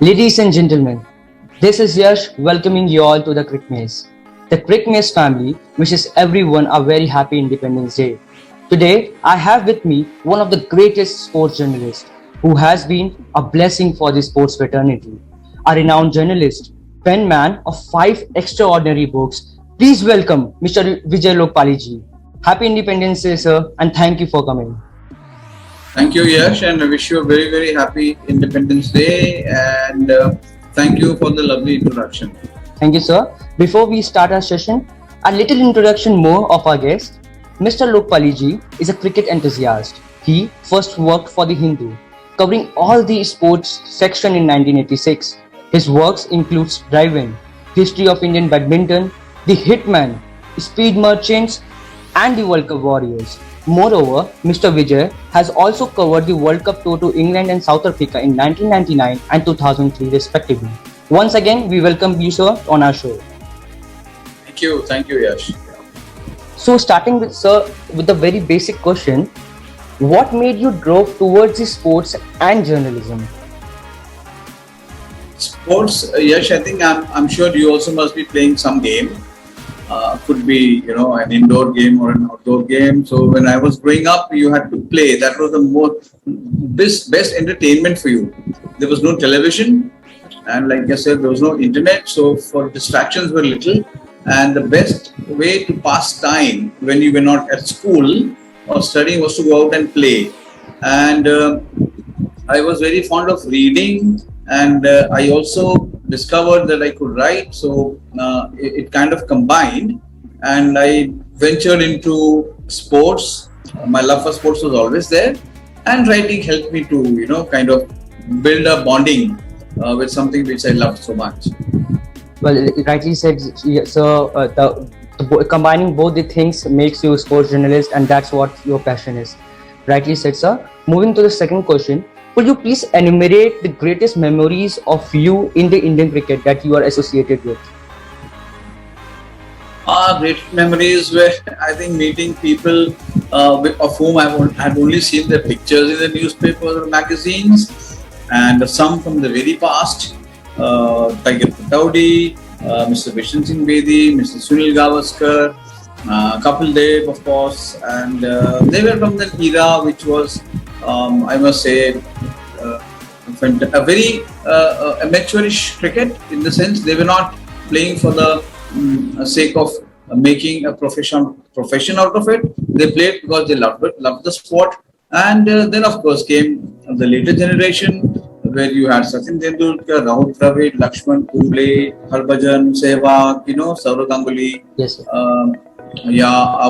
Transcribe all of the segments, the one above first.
Ladies and gentlemen, this is Yash welcoming you all to the Crick Maze. The Crick Maze family wishes everyone a very happy Independence Day. Today, I have with me one of the greatest sports journalists who has been a blessing for the sports fraternity. A renowned journalist, penman of 5 extraordinary books. Please welcome Mr. Vijay Lokpali ji. Happy Independence Day, sir, and thank you for coming. Thank you, Yash, and I wish you a very, very happy Independence Day. And thank you for the lovely introduction. Thank you, sir. Before we start our session, a little introduction more of our guest. Mr. Lokpali ji is a cricket enthusiast. He first worked for The Hindu, covering all the sports section in 1986. His works includes Drive-In, History of Indian Badminton, The Hitman, Speed Merchants, and the World Cup Warriors. Moreover, Mr. Vijay has also covered the World Cup tour to England and South Africa in 1999 and 2003 respectively. Once again, we welcome you, sir, on our show. Thank you, Yash. So, starting with, sir, with the very basic question, what made you drove towards the sports and journalism? Sports, Yash, I think I'm sure you also must be playing some game. Could be, an indoor game or an outdoor game. So when I was growing up, you had to play. That was the best entertainment for you. There was no television, and like I said, there was no internet. So for distractions were little, and the best way to pass time when you were not at school or studying was to go out and play. And I was very fond of reading, and I also discovered that I could write, so it kind of combined, and I ventured into sports. My love for sports was always there, and writing helped me to kind of build a bonding with something which I loved so much. Well, rightly said, sir. Combining both the things makes you a sports journalist, and that's what your passion is. Rightly said, sir. Moving to the second question. Could you please enumerate the greatest memories of you in the Indian cricket that you are associated with? Great memories were, I think, meeting people of whom I had only seen their pictures in the newspapers or magazines, and some from the very past, Tiger Pataudi, Mr. Vishnu Singh Bedi, Mr. Sunil Gavaskar, Kapil Dev, of course, and they were from the era which was, I must say, a very amateurish cricket, in the sense they were not playing for the sake of making a profession out of it. They played because they loved the sport. And then, of course, came the later generation, where you had Sachin Tendulkar, Rahul Dravid, Lakshman Kumble, Harbhajan Sehwag, Sourav Ganguly. Yes, sir.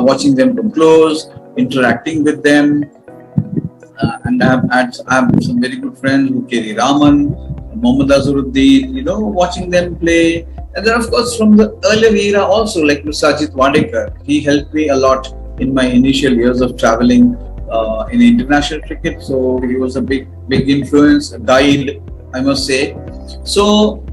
Watching them from close, interacting with them. And I have some very good friends, K. Raman, Mohammad Azharuddin, watching them play. And then, of course, from the earlier era also, like Mr. Ajit Wadekar, he helped me a lot in my initial years of traveling in international cricket. So he was a big influence, a guide, I must say. So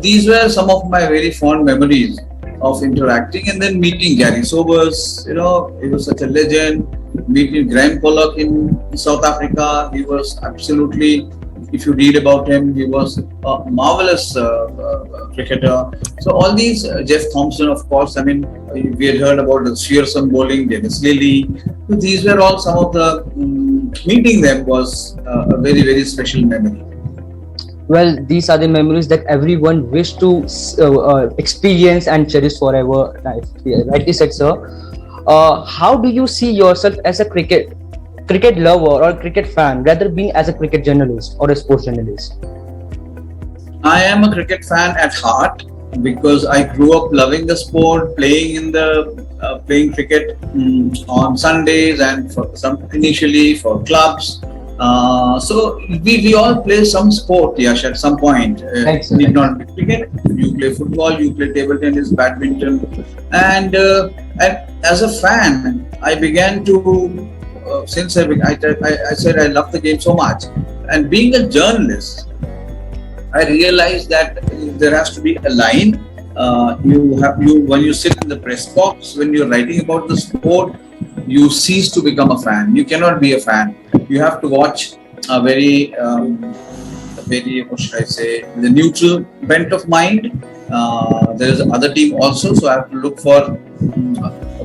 these were some of my very fond memories of interacting, and then meeting Gary Sobers. He was such a legend. Meeting Graham Pollock in South Africa, he was absolutely, if you read about him, he was a marvelous cricketer. So all these, Jeff Thompson, of course, we had heard about the Shearson bowling, Dennis Lillee. So these were all some of the, meeting them was a very, very special memory. Well, these are the memories that everyone wish to experience and cherish forever. Rightly said, sir. How do you see yourself as a cricket lover or cricket fan, rather being as a cricket journalist or a sports journalist? I am a cricket fan at heart, because I grew up loving the sport, playing cricket on Sundays, and initially for clubs. So we all play some sport, Yash, at some point. Need not be cricket. You play football, you play table tennis, badminton, and as a fan, I began to since I said I love the game so much, and being a journalist, I realized that there has to be a line. When you sit in the press box, when you're writing about the sport, you cease to become a fan. You cannot be a fan. You have to watch a very very, what should I say, the neutral bent of mind. There is another team also, so I have to look for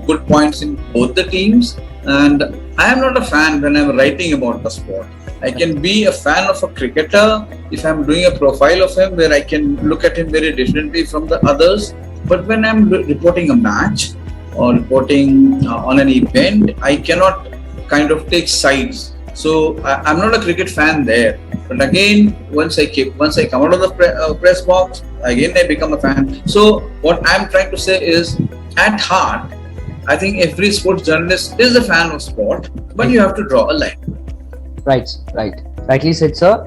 good points in both the teams. And I am not a fan when I'm writing about the sport. I can be a fan of a cricketer if I'm doing a profile of him where I can look at him very differently from the others. But when I'm reporting a match or reporting on an event, I cannot kind of take sides. So I'm not a cricket fan there. But again, once I come out of the press box, again I become a fan. So what I'm trying to say is, at heart, I think every sports journalist is a fan of sport, but you have to draw a line. Right. Rightly said, sir.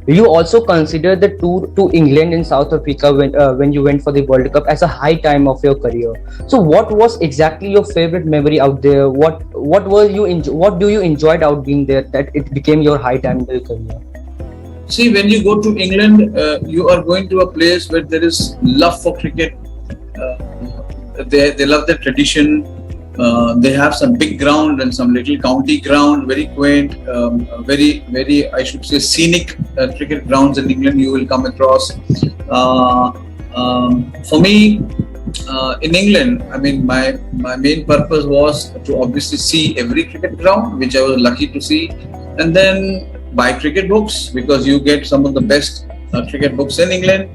You also consider the tour to England and South Africa when you went for the World Cup as a high time of your career. So, what was exactly your favorite memory out there? What do you enjoyed out being there that it became your high time in your career? See, when you go to England, you are going to a place where there is love for cricket. They love their tradition. They have some big ground and some little county ground, very quaint, very, I should say, scenic cricket grounds in England you will come across. For me, in England, I mean, my main purpose was to obviously see every cricket ground, which I was lucky to see, and then buy cricket books, because you get some of the best cricket books in England,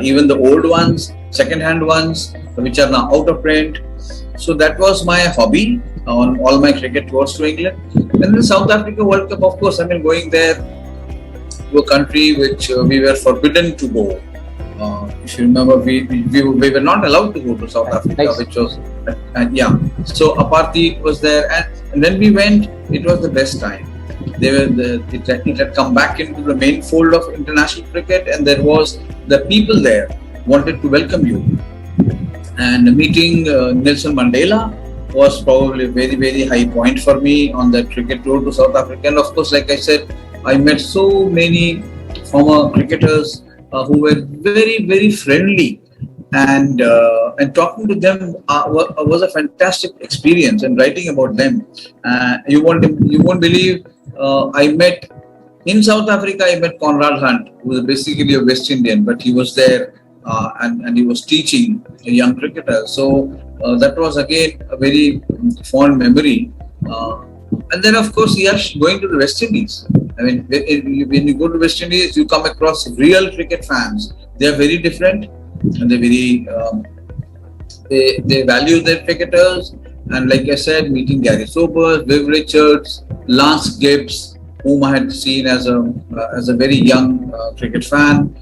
even the old ones, second-hand ones, which are now out of print. So that was my hobby on all my cricket tours to England. And the South Africa World Cup, of course, I mean, going there to a country which we were forbidden to go. If you remember, we were not allowed to go to South Africa, Nice. which was, so apartheid was there. And when we went, it was the best time. It had come back into the main fold of international cricket, and there was the people there wanted to welcome you. And meeting Nelson Mandela was probably a very, very high point for me on that cricket tour to South Africa. And of course, like I said, I met so many former cricketers who were very, very friendly, and talking to them was a fantastic experience. And writing about them, you won't believe, I met in South Africa. I met Conrad Hunt, who was basically a West Indian, but he was there. And he was teaching a young cricketer. So that was again a very fond memory. And then, of course, Yash, going to the West Indies. I mean, when you go to West Indies, you come across real cricket fans. They are very different, and they value their cricketers. And like I said, meeting Gary Sobers, Viv Richards, Lance Gibbs, whom I had seen as a very young cricket fan.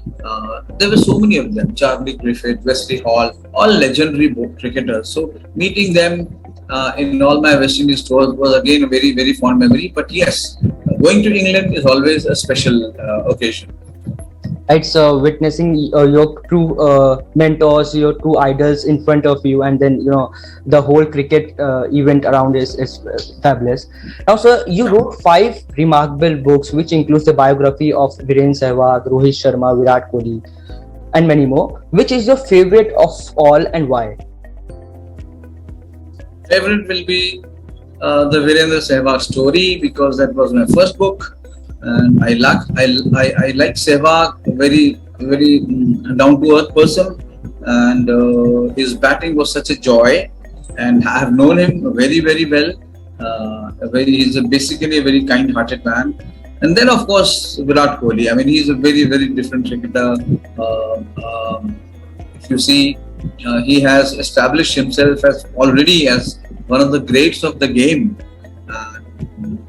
There were so many of them: Charlie Griffith, Wesley Hall, all legendary cricketers. So meeting them in all my West Indies tours was again a very, very fond memory. But yes, going to England is always a special occasion. It's witnessing your true mentors, your true idols in front of you, and then the whole cricket event around is fabulous. Now, sir, you wrote 5 remarkable books, which includes the biography of Virendra Sehwag, Rohit Sharma, Virat Kohli, and many more. Which is your favorite of all, and why? Favorite will be the Virendra Sehwag story, because that was my first book. And I like Sehwag, a very, very down to earth person, and his batting was such a joy. And I have known him very, very well. He's basically a very kind-hearted man. And then, of course, Virat Kohli. I mean, he's a very, very different cricketer. If you see, he has established himself as one of the greats of the game.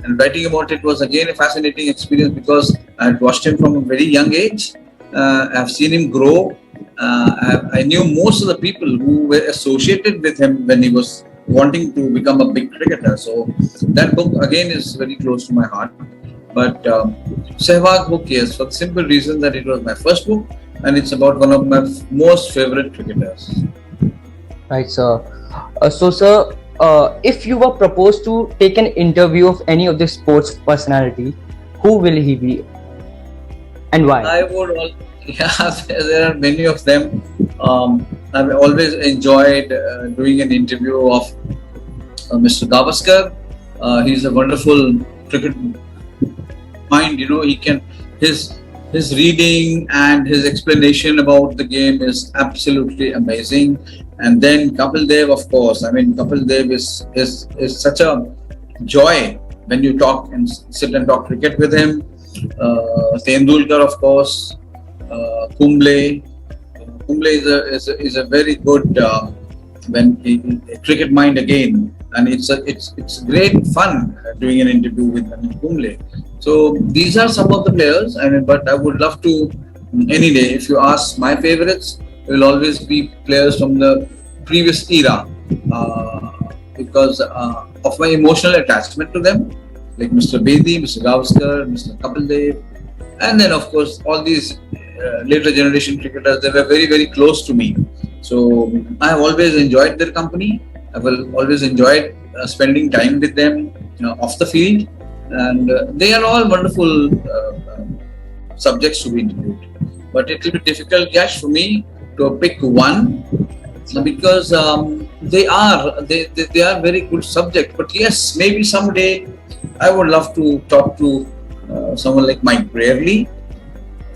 And writing about it was again a fascinating experience, because I had watched him from a very young age. I've seen him grow. I knew most of the people who were associated with him when he was wanting to become a big cricketer. So that book again is very close to my heart. But Sehwag book, yes, for the simple reason that it was my first book, and it's about one of my most favorite cricketers. Right, sir. So, sir, if you were proposed to take an interview of any of the sports personality, who will he be, and why? I would. There are many of them. I've always enjoyed doing an interview of Mr. Gavaskar. He's a wonderful cricket mind. His his reading and his explanation about the game is absolutely amazing. And then Kapil Dev, of course. I mean, Kapil Dev is such a joy when you talk and sit and talk cricket with him. Tendulkar, of course. Kumble. Kumble is a very good cricket mind again, and it's great fun doing an interview with Anil Kumble. So these are some of the players. I mean, but I would love to any day. If you ask my favorites, it will always be players from the previous era because of my emotional attachment to them, like Mr. Bedi, Mr. Gavaskar, Mr. Kapil Dev, and then of course all these later generation cricketers. They were very, very close to me. So I have always enjoyed their company. I will always enjoyed spending time with them, off the field, and they are all wonderful subjects to be interviewed. But it will be difficult, Yash, for me to pick one because they are very good subject. But yes, maybe someday I would love to talk to someone like Mike Brierley,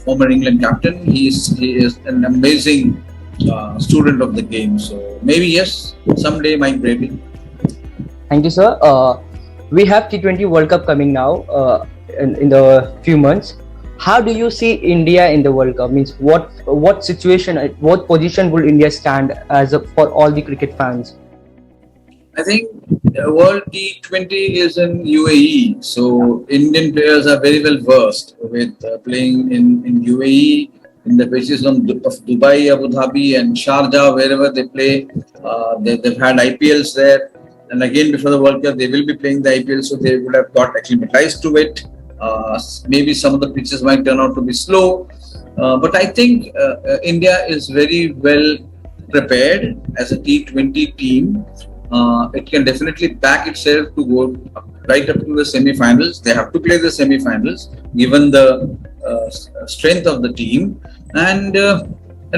former England captain. He is an amazing student of the game. So maybe yes, someday Mike Brierley. Thank you, sir. We have T20 World Cup coming now in the few months. How do you see India in the World Cup? Means what situation, what position will India stand for all the cricket fans? I think World T20 is in UAE, so Indian players are very well versed with playing in UAE, in the pitches of Dubai, Abu Dhabi, and Sharjah, wherever they play. They've had IPLs there, and again before the World Cup, they will be playing the IPL, so they would have got acclimatized to it. Maybe some of the pitches might turn out to be slow, but I think India is very well prepared as a T20 team. It can definitely back itself to go right up to the semi-finals. They have to play the semi-finals given the strength of the team, and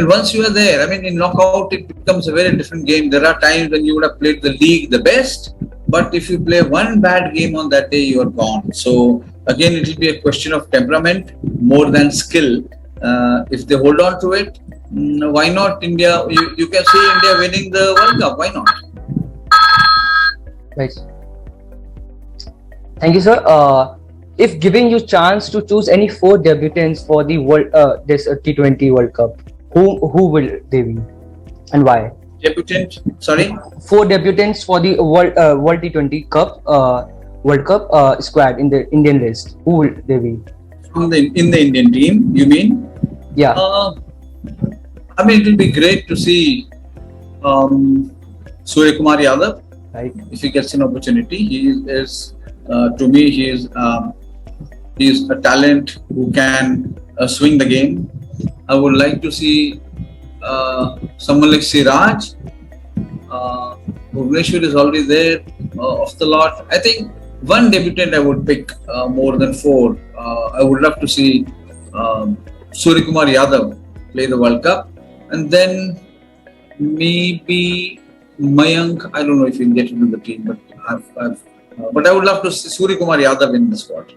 once you are there, I mean, in knockout it becomes a very different game. There are times when you would have played the league the best, but if you play one bad game on that day, you are gone. So again, it will be a question of temperament more than skill. If they hold on to it, why not India? You can see India winning the World Cup. Why not? Right. Thank you, sir. If giving you chance to choose any 4 debutants for the this T20 World Cup, who will they be, and why? Debutant? Sorry. 4 debutants for the World T20 Cup World Cup squad in the Indian list. Who will they be? In the Indian team, you mean? Yeah. I mean, it will be great to see Surya Kumar Yadav. Right. If he gets an opportunity, he is to me he is a talent who can swing the game. I would like to see someone like Siraj. Bhuvneshwar is already there off the lot. I think one debutant I would pick more than 4. I would love to see Surya Kumar Yadav play the World Cup, and then maybe Mayank. I don't know if he'll get into the team, but but I would love to see Surya Kumar Yadav in the squad.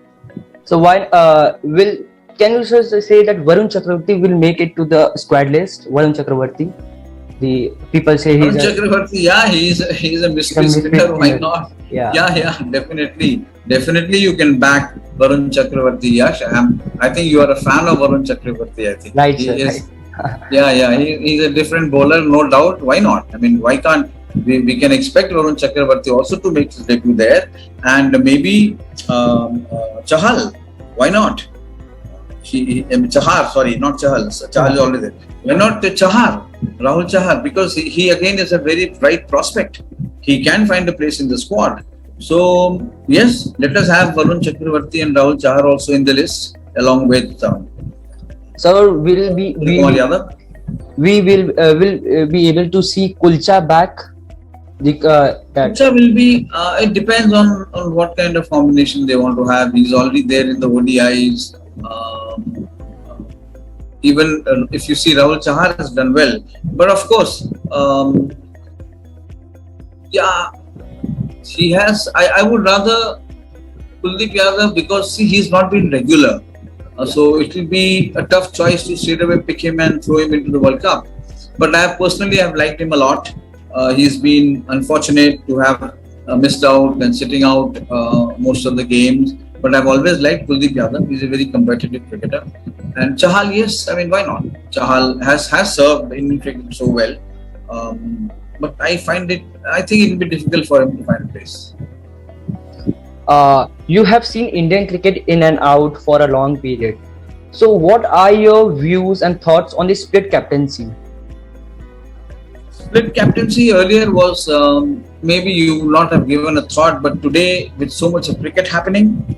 So why can you just say that Varun Chakravarti will make it to the squad list? Varun Chakravarti, the people say he's Varun Chakravarti, yeah, he's a mystery spinner. Why not? Yeah, Definitely you can back Varun Chakravarti. Yash, I think you are a fan of Varun Chakravarti. I think right, he sir, is. Right. He's a different bowler, no doubt. Why not? I mean, why can't we can expect Varun Chakravarti also to make his debut there, and maybe Chahal. Why not? Chahar, sorry, not Chahal. Chahal is already there. Why not Chahar? Rahul Chahar, because he again is a very bright prospect. He can find a place in the squad. So yes, let us have Varun Chakravarti and Rahul Chahar also in the list along with. So we will be able to see Kulcha back. Kulcha will be. It depends on what kind of combination they want to have. He's already there in the ODIs. Even if you see Rahul Chahar has done well, but of course, he has. I would rather Kuldeep Yadav because see he's not been regular. So it will be a tough choice to straight away pick him and throw him into the World Cup. But I personally have liked him a lot. He's been unfortunate to have missed out and sitting out most of the games. But I've always liked Kuldeep Yadav. He's a very competitive cricketer. And Chahal, yes, I mean, why not? Chahal has served Indian cricket so well. But I think it will be difficult for him to find a place. You have seen Indian cricket in and out for a long period. So, what are your views and thoughts on the split captaincy? Split captaincy earlier was maybe you would not have given a thought, but today with so much of cricket happening,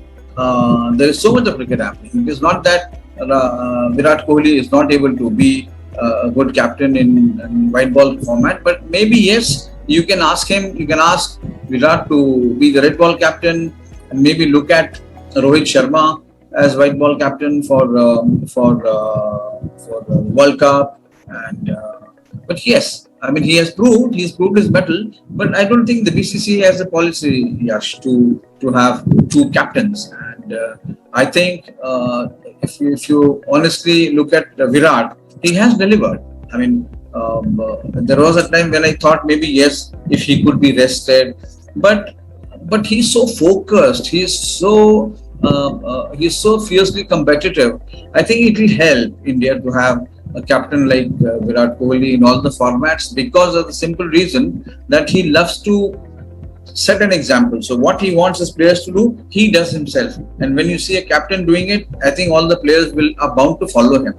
there is so much of cricket happening. It is not that Virat Kohli is not able to be a good captain in white ball format, but maybe yes, you can ask him. You can ask Virat to be the red ball captain, and maybe look at Rohit Sharma as white ball captain for the World Cup. And but yes, I mean he's proved his mettle. But I don't think the BCCI has a policy, Yash, to have two captains. And I think if you honestly look at Virat, he has delivered. I mean, there was a time when I thought maybe yes, if he could be rested, but he's so focused. He's so fiercely competitive. I think it will help India to have a captain like Virat Kohli in all the formats, because of the simple reason that he loves to set an example. So what he wants his players to do, he does himself. And when you see a captain doing it, I think all the players are bound to follow him.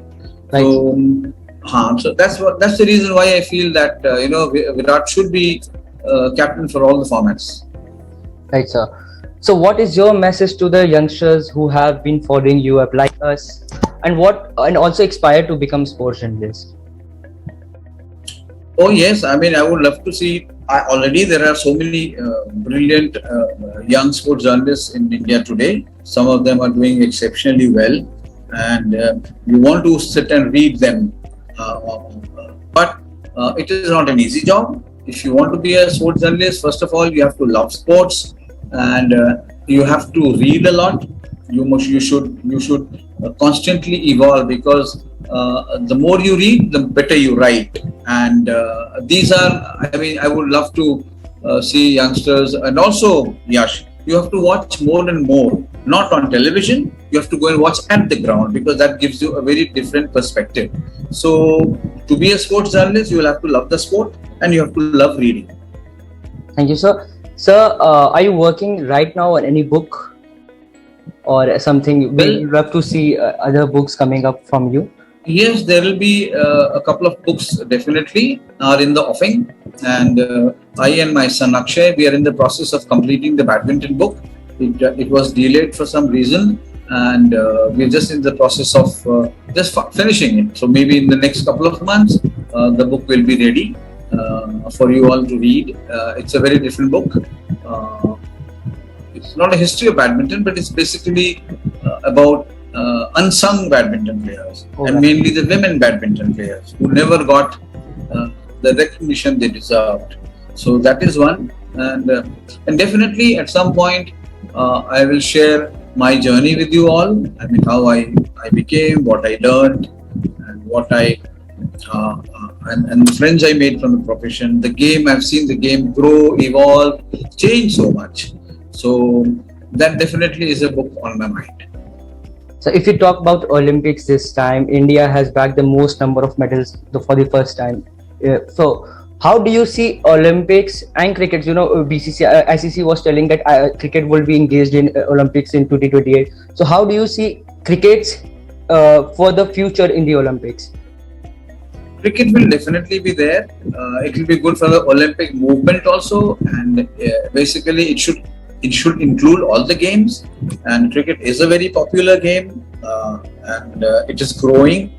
Right. So that's the reason why I feel that Virat should be captain for all the formats. Right, sir. So, what is your message to the youngsters who have been following you up like us, and also aspire to become sports journalists? Oh yes, I mean I would love to see. Already there are so many brilliant young sports journalists in India today. Some of them are doing exceptionally well, and you want to sit and read them. But it is not an easy job. If you want to be a sports journalist, first of all, you have to love sports, and you have to read a lot. You should constantly evolve, because the more you read, the better you write. And these are, I mean, I would love to see youngsters, and also Yash, you have to watch more and more, not on television. You have to go and watch at the ground, because that gives you a very different perspective. So to be a sports journalist, you will have to love the sport, and you have to love reading. Thank you, sir. Sir, are you working right now on any book or something? We'll love to see other books coming up from you. Yes, there will be a couple of books definitely are in the offing, and I and my son Akshay, we are in the process of completing the badminton book. It was delayed for some reason, and we're just in the process of finishing it. So maybe in the next couple of months, the book will be ready for you all to read. It's a very different book. It's not a history of badminton, but it's basically about unsung badminton players, and mainly the women badminton players who never got the recognition they deserved. So that is one, and definitely at some point I will share my journey with you all. I mean, how I became, what I learned, and what I and the friends I made from the profession. The game, I've seen the game grow, evolve, change so much. So that definitely is a book on my mind. So if you talk about Olympics this time, India has bagged the most number of medals for the first time. So how do you see Olympics and cricket? You know, BCCI, ICC was telling that cricket will be engaged in Olympics in 2028. So how do you see cricket for the future in the Olympics? Cricket will definitely be there. It will be good for the Olympic movement also, and basically it should include all the games. And cricket is a very popular game, and it is growing.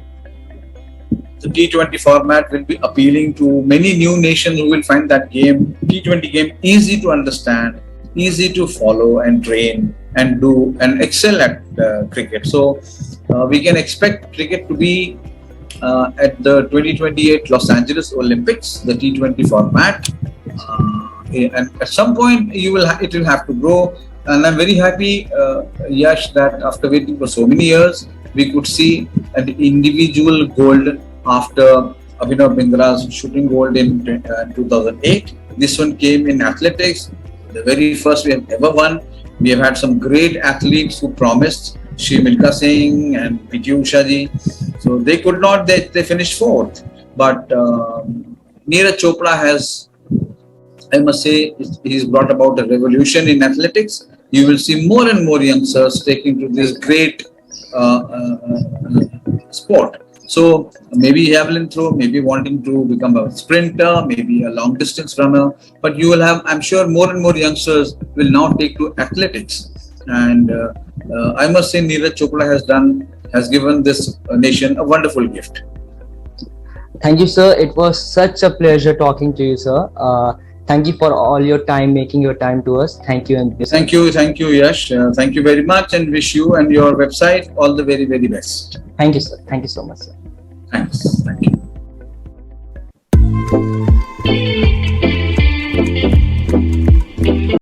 The T20 format will be appealing to many new nations who will find that T20 game easy to understand, easy to follow and train and do and excel at cricket. So we can expect cricket to be at the 2028 Los Angeles Olympics, the T20 format. And at some point it will have to grow, and I'm very happy, Yash, that after waiting for so many years, we could see an individual gold after Abhinav Bindra's shooting gold in 2008. This one came in athletics, the very first we have ever won. We have had some great athletes who promised, Shri Milka Singh and PT Usha ji. So they could not, they finished fourth. But Neeraj Chopra has, I must say, he's brought about a revolution in athletics. You will see more and more youngsters taking to this great sport. So maybe javelin throw, maybe wanting to become a sprinter, maybe a long distance runner. But you will have, I'm sure, more and more youngsters will now take to athletics. And I must say, Neeraj Chopra has given this nation a wonderful gift. Thank you, sir. It was such a pleasure talking to you, sir. Thank you for all your time, making your time to us. Thank you. And thank you, Yash. Thank you very much, and wish you and your website all the very, very best. Thank you, sir. Thank you so much, sir. Thanks. Thank you.